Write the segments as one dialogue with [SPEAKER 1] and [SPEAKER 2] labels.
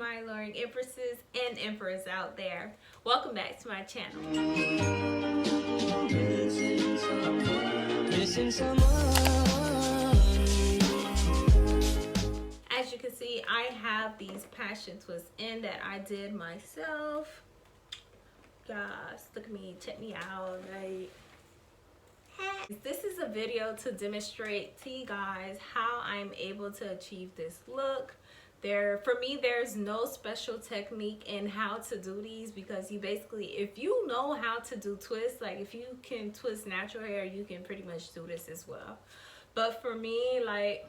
[SPEAKER 1] my Alluring Empresses and Emperors out there. Welcome back to my channel. As you can see, I have these passion twists in that I did myself. Guys, look at me, check me out. Like, this is a video to demonstrate to you guys how I'm able to achieve this look. For me, there's no special technique in how to do these, because you basically, if you know how to do twists, like if you can twist natural hair, you can pretty much do this as well. But for me, like,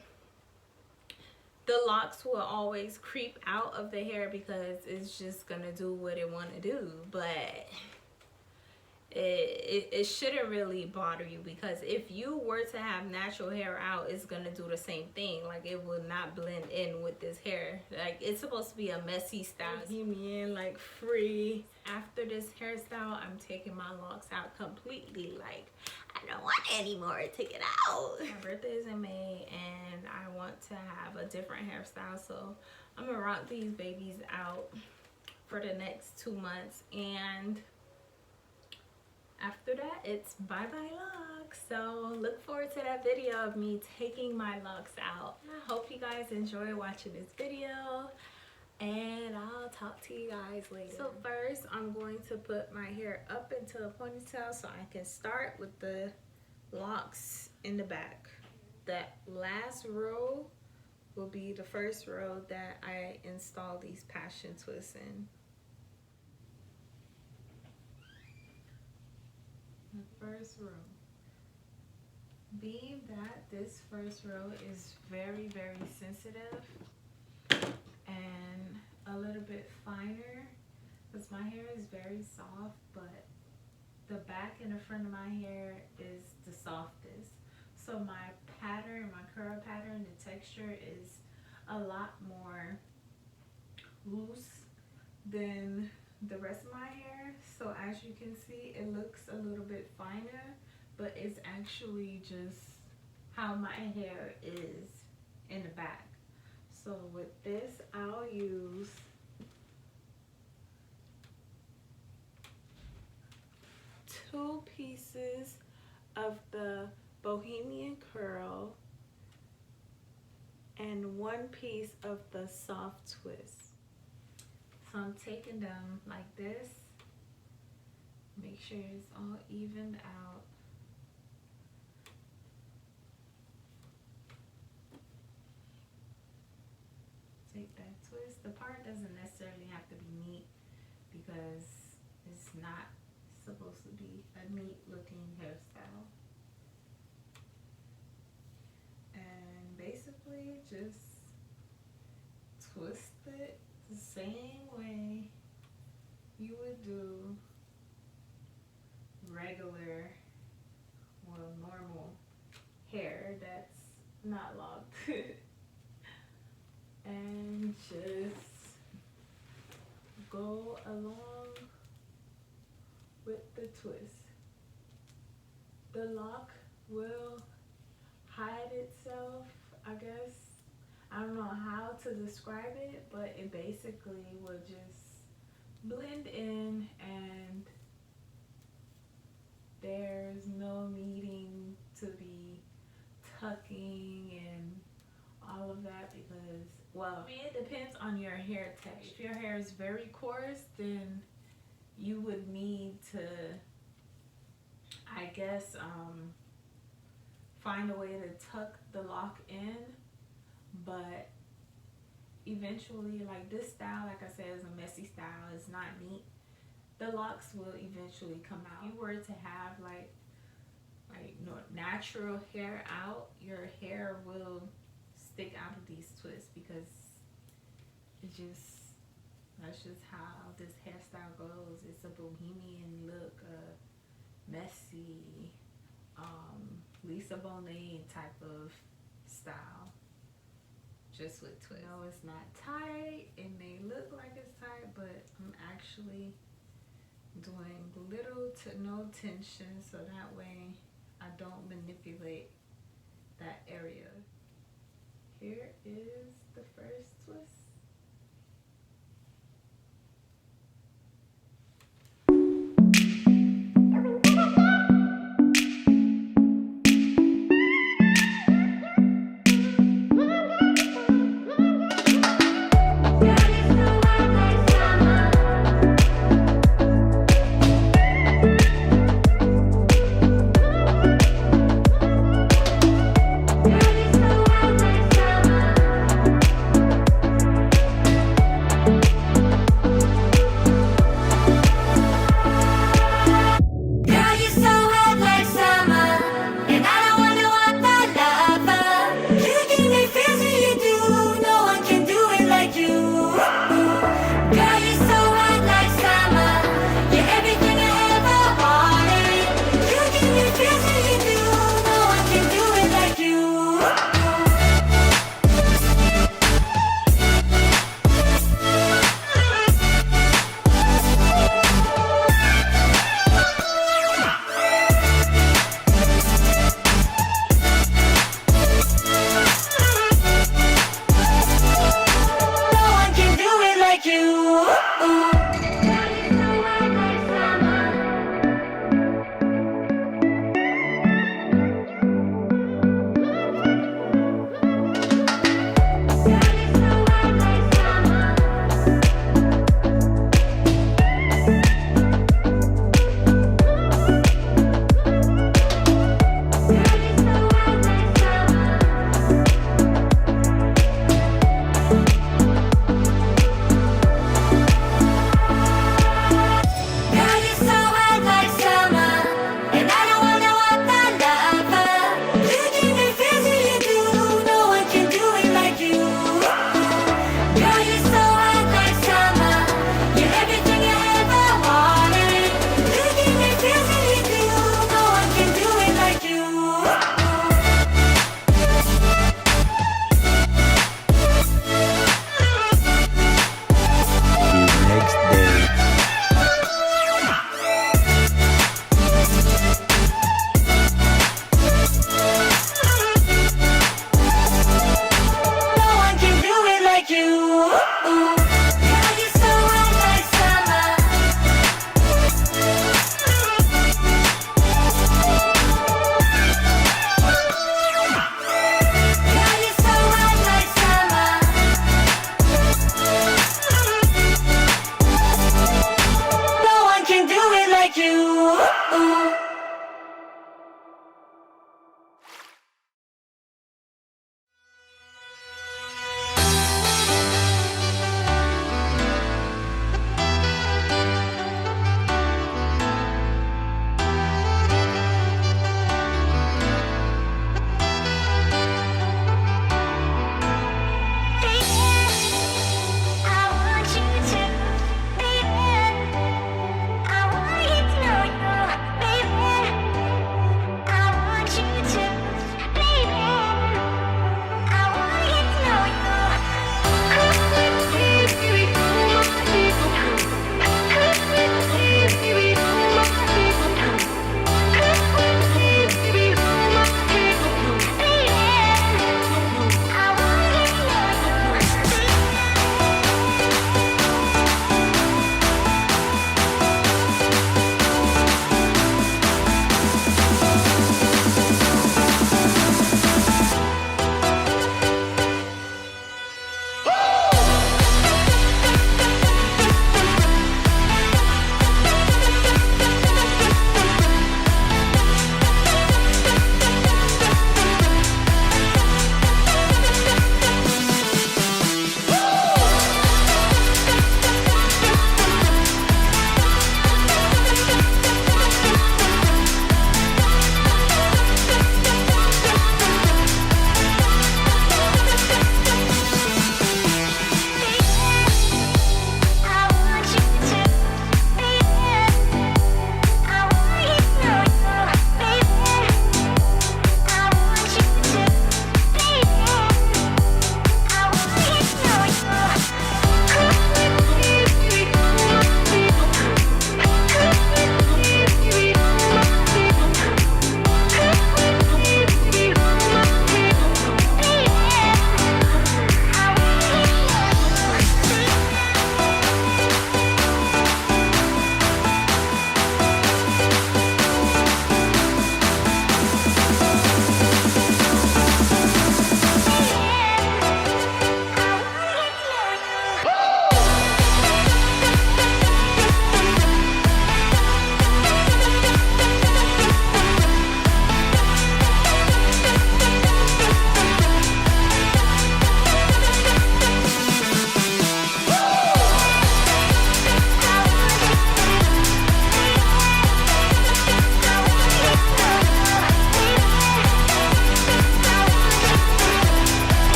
[SPEAKER 1] the locks will always creep out of the hair because it's just gonna do what it want to do. But it shouldn't really bother you, because if you were to have natural hair out, it's gonna do the same thing. Like, it will not blend in with this hair. Like, it's supposed to be a messy style, bohemian, like free. After this hairstyle, I'm taking my locks out completely. Like, I don't want any more, take it out. My birthday is in May and I want to have a different hairstyle, so I'm gonna rock these babies out for the next 2 months, and after that, it's bye-bye locks. So look forward to that video of me taking my locks out. I hope you guys enjoy watching this video, and I'll talk to you guys later. So first, I'm going to put my hair up into a ponytail so I can start with the locks in the back. That last row will be the first row that I install these passion twists in. The first row. Being that this first row is very, very sensitive and a little bit finer, because my hair is very soft, but the back and the front of my hair is the softest. So my pattern, my curl pattern, the texture is a lot more loose than the rest of my hair. So as you can see, it looks a little bit finer, but it's actually just how my hair is in the back. So with this, I'll use two pieces of the Bohemian curl and one piece of the soft twist. So I'm taking them like this. Make sure it's all evened out. Take that twist. The part doesn't necessarily have to be neat, because it's not supposed to be a neat looking hairstyle. And basically just twist it the same way you would do regular, well, normal hair that's not locked. And just go along with the twist. The lock will hide itself, I guess. I don't know how to describe it, but it basically will just blend in, and there's no needing to be tucking and all of that, because, well, I mean, it depends on your hair texture. If your hair is very coarse, then you would need to, I guess, find a way to tuck the lock in. But eventually, like this style, like I said, is a messy style. It's not neat. The locks will eventually come out. If you were to have like natural hair out, your hair will stick out of these twists, because that's just how this hairstyle goes. It's a bohemian look, a messy, Lisa Bonet type of style, just with twists. No, it's not tight. It may look like it's tight, but I'm actually doing little to no tension, so that way I don't manipulate that area. Here is the first twist.
[SPEAKER 2] like you.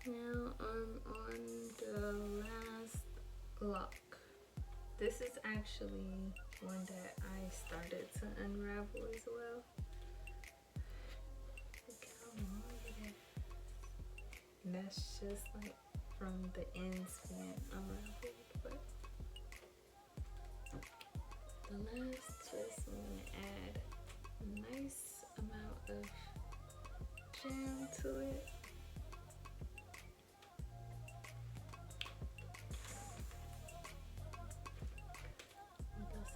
[SPEAKER 1] Now I'm on the last lock. This is actually one that I started to unravel as well. Look how long it is. And that's just like from the ends being unraveled. But the last twist, I'm gonna add a nice amount of jam to it.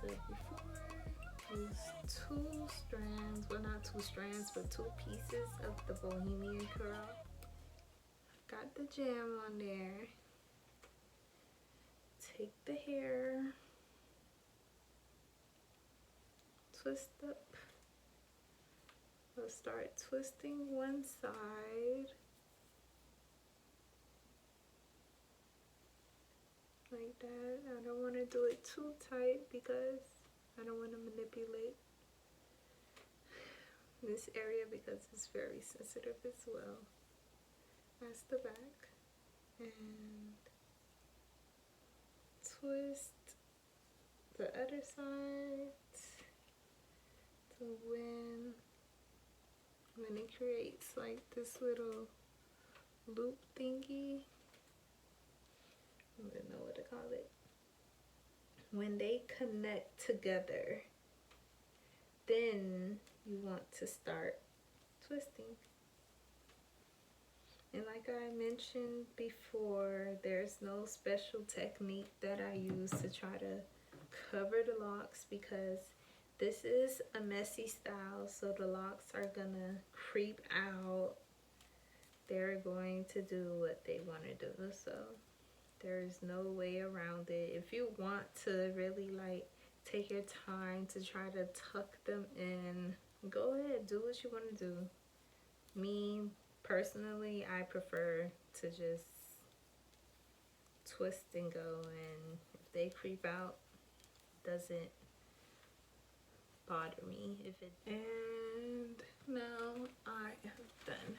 [SPEAKER 1] Before, use 2 strands, well not 2 strands, but 2 pieces of the Bohemian curl. Got the jam on there. Take the hair, twist up. I'll start twisting one side. Like that. I don't want to do it too tight because I don't want to manipulate this area because it's very sensitive as well. That's the back. And twist the other side to when it creates like this little loop thingy. I don't know what to call it. When they connect together, then you want to start twisting. And like I mentioned before, there's no special technique that I use to try to cover the locks because this is a messy style, so the locks are gonna creep out. They're going to do what they want to do, so there's no way around it. If you want to really like take your time to try to tuck them in, go ahead, do what you want to do. Me personally, I prefer to just twist and go, and if they creep out, it doesn't bother me if it. And now I have done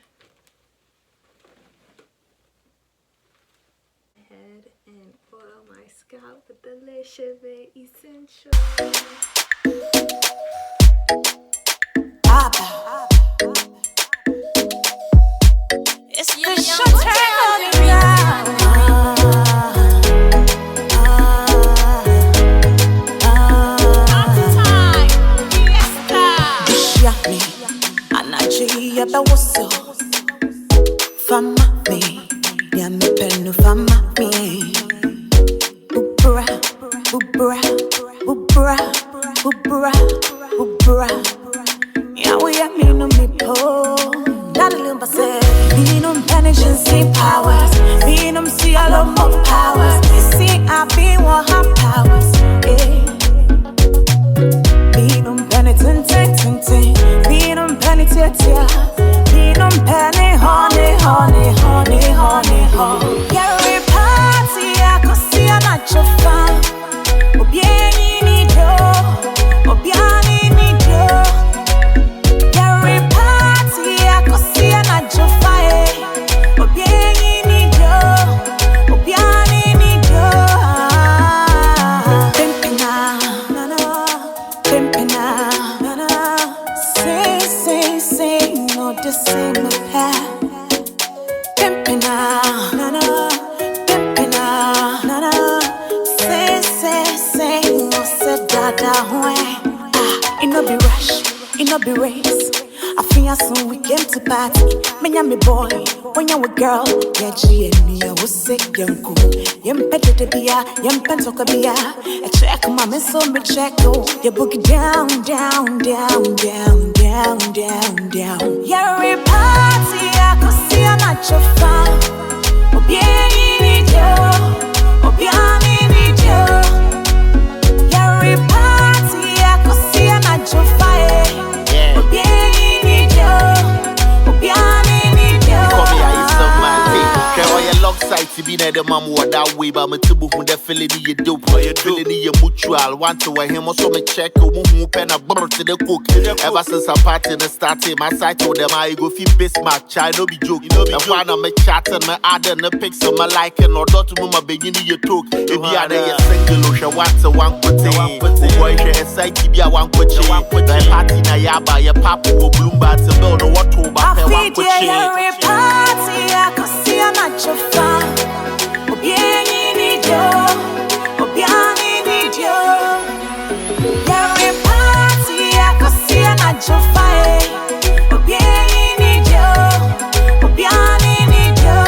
[SPEAKER 1] head and oil my scalp with the Le Chevet Essential.
[SPEAKER 2] It's the short time on the ground. Fama me, yeah me penu fama me. Bubra, bubra, bubra, bubra, bubra. Yeah we are me no me po. Not a little say. Me no penitentiary powers. Me no see all of my powers. See I be one half powers. Me no penitentiary. Me no penitentiary. Me no penny honey, honey, honey, honey, honey. Every party I could see a match of fun. Obiani need you, Obiani need you. Every party I could see a match of fire. Obiani need you, Obiani need you. Pimpina, na na, pimpina, na na. Say, no, this ain't my path. Pimpina, na na, pimpina, na na. Say, no, say dada way. It no be rush, it no be race. I feel soon we came to party. Me and me boy, when you a girl, yeah, G and me, I was sick, young cool. Yem petty to be a, yem pentoka be a check, mama, so me check, oh, you book it down, down, down, down, down, down, down. Yeah, every party I could see a match of fun. Obiani need you, Obiani need you. Yeah, every party I could see a match of fire. Obiani need you, Obiani need you.
[SPEAKER 3] Call me Ayesem, man. Hey, all your Locs sight to be near the mom what that way, but I'm too who that feeling you dope, feeling you mutual. Want to wear him also me check who pen a burr to the cook. Ever since I party and started, my side told them I go fit Bismarck, child, no be joke. You know, the one I'm a chat and my other and the pics of my liking or not to my beginning you took. If you are there, single, she wants a one put boy, she excited to be a one put you. The party na yaba, your papa will bloom back to build what to back a one put you.
[SPEAKER 2] Party, I can see I'm not your fan. Bien, you need you. Bien, you need you. Every party, I can see I'm not your fan. Bien, you need you. Bien, you need you.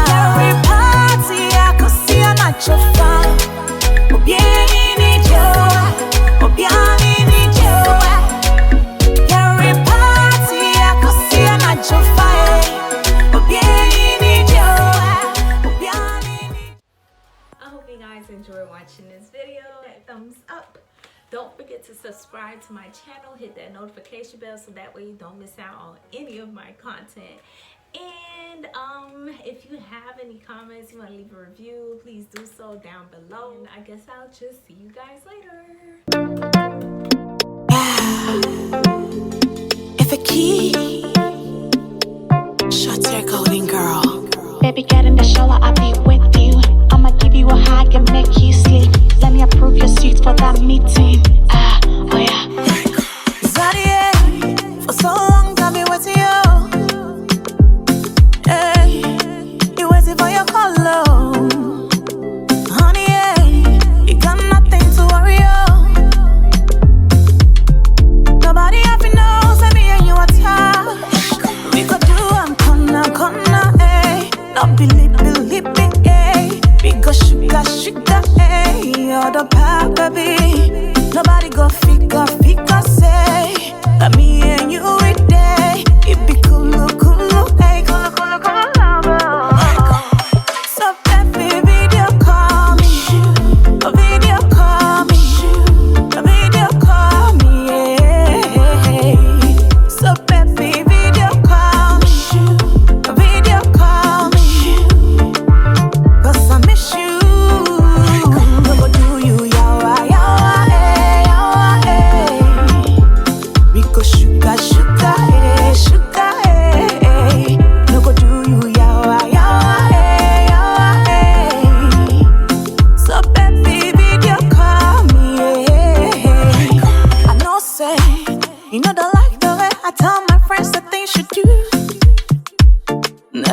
[SPEAKER 2] Every party, I can see I'm not your fan. Bien, you need you. Bien, you need you. Every party, I can see I'm not your fan.
[SPEAKER 1] I hope you guys enjoy watching this video. Thumbs up. Don't forget to subscribe to my channel. Hit that notification bell so that way you don't miss out on any of my content. And if you have any comments, you want to leave a review, please do so down below. And I guess I'll just see you guys later.
[SPEAKER 2] If a key, shut your golden girl.
[SPEAKER 4] Baby, get in the shower, I'll be with you. I'ma give you a hug and make you sleep. Let me approve your seat for that meeting. Oh yeah.
[SPEAKER 2] Zadie, for so long I've been waiting you. Hey, you waiting for your call, honey. Hey, you got nothing to worry about. Nobody happy knows that me and you are tired. We could do corner, hey. Not believe me, hey. Because sugar, hey. You're the pop, baby. Nobody go figure, say that me and you every day. It be cool, hey, cool, lover. So baby, video call me, video call me, yeah. So baby, video call me, 'cause I miss you. No go do you, yawa, eh. We go sugar, eh. No go do you, yawa, eh. So baby, video call me, yeah. I know, say, you know the like the way I tell my friends the things you do.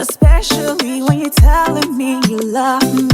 [SPEAKER 2] Especially when you're telling me you love me.